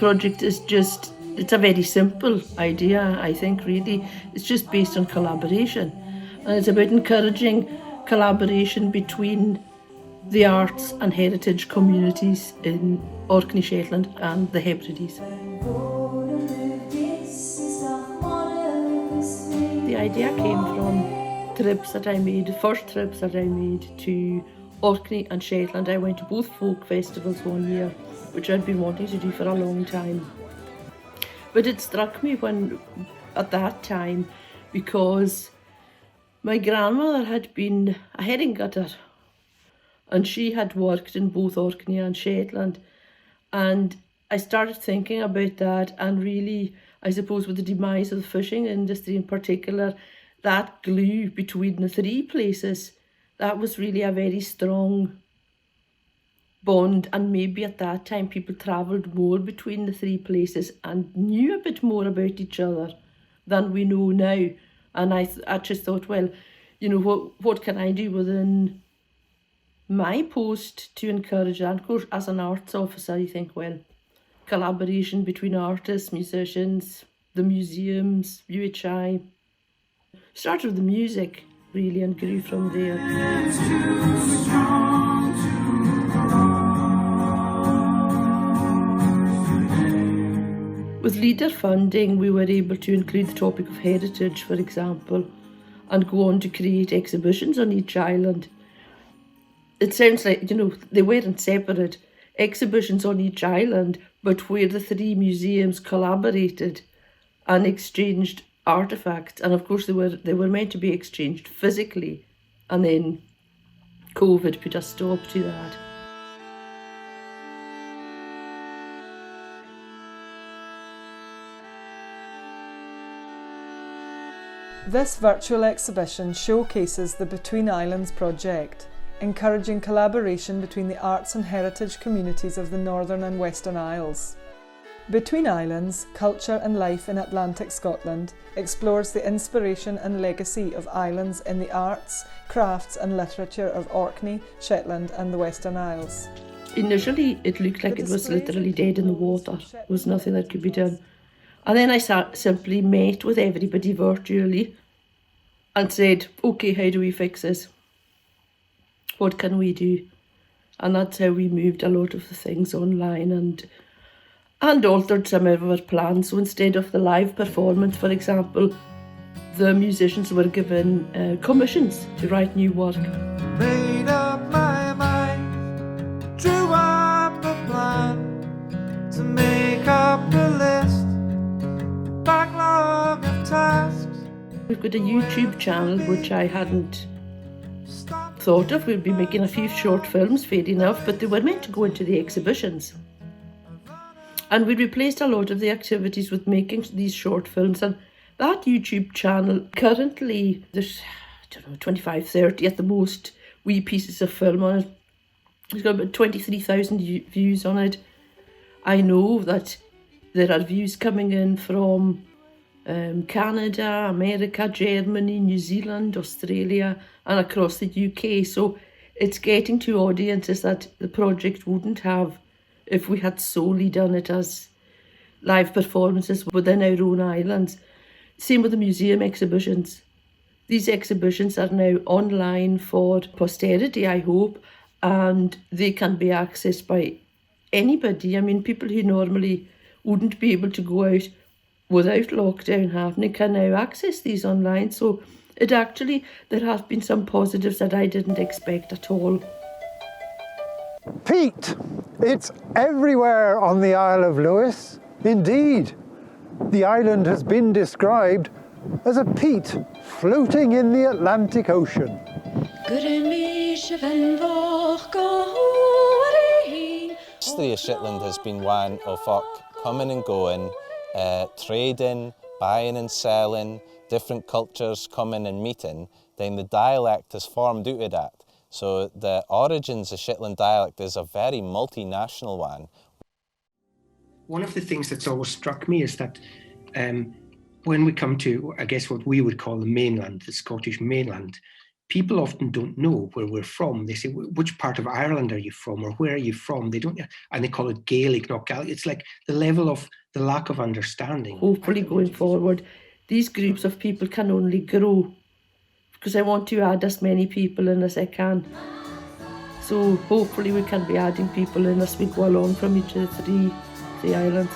project is just, it's a very simple idea, I think, really. It's just based on collaboration. And it's about encouraging collaboration between the arts and heritage communities in Orkney, Shetland and the Hebrides. The idea came from trips that I made, first trips that I made to Orkney and Shetland. I went to both folk festivals one year, which I'd been wanting to do for a long time. But it struck me at that time, because my grandmother had been a herring cutter, and she had worked in both Orkney and Shetland. And I started thinking about that, and really, I suppose with the demise of the fishing industry in particular, that glue between the three places, that was really a very strong bond. And maybe at that time people travelled more between the three places and knew a bit more about each other than we know now. And I just thought, well, what can I do within my post to encourage that? Of course, as an arts officer, you think, well, collaboration between artists, musicians, the museums, UHI. Started with the music, really, and grew from there. With leader funding, we were able to include the topic of heritage, for example, and go on to create exhibitions on each island. It sounds like, they weren't separate exhibitions on each island, but where the three museums collaborated and exchanged artefacts. And of course they were meant to be exchanged physically, and then COVID put a stop to that. This virtual exhibition showcases the Between Islands project, encouraging collaboration between the arts and heritage communities of the Northern and Western Isles. Between Islands, Culture and Life in Atlantic Scotland explores the inspiration and legacy of islands in the arts, crafts and literature of Orkney, Shetland and the Western Isles. Initially it looked like it was literally dead in the water. There was nothing that could be done. And then I simply met with everybody virtually and said, okay, how do we fix this? What can we do? And that's how we moved a lot of the things online and altered some of our plans. So instead of the live performance, for example, the musicians were given commissions to write new work. Made up my mind, drew up a plan to make up the list, backlog of tasks. We've got a YouTube channel which I hadn't thought of. We'd be making a few short films, fair enough, but they were meant to go into the exhibitions. And we replaced a lot of the activities with making these short films. And that YouTube channel, currently there's, 25, 30 at the most wee pieces of film on it. It's got about 23,000 views on it. I know that there are views coming in from Canada, America, Germany, New Zealand, Australia and across the UK. So it's getting to audiences that the project wouldn't have if we had solely done it as live performances within our own islands. Same with the museum exhibitions. These exhibitions are now online for posterity, I hope, and they can be accessed by anybody. I mean, people who normally wouldn't be able to go out without lockdown happening can now access these online. So there have been some positives that I didn't expect at all. Peat! It's everywhere on the Isle of Lewis. Indeed, the island has been described as a peat floating in the Atlantic Ocean. The history of Shetland has been one of folk coming and going, trading, buying and selling, different cultures coming and meeting. Then the dialect has formed out of that. So the origins of Shetland dialect is a very multinational one. One of the things that's always struck me is that when we come to, I guess, what we would call the mainland, the Scottish mainland, people often don't know where we're from. They say, which part of Ireland are you from, or where are you from? They don't, and they call it Gaelic, not Gaelic. It's like the level of the lack of understanding. Hopefully going forward, these groups of people can only grow, because I want to add as many people in as I can. So hopefully we can be adding people in as we go along from each of the three islands.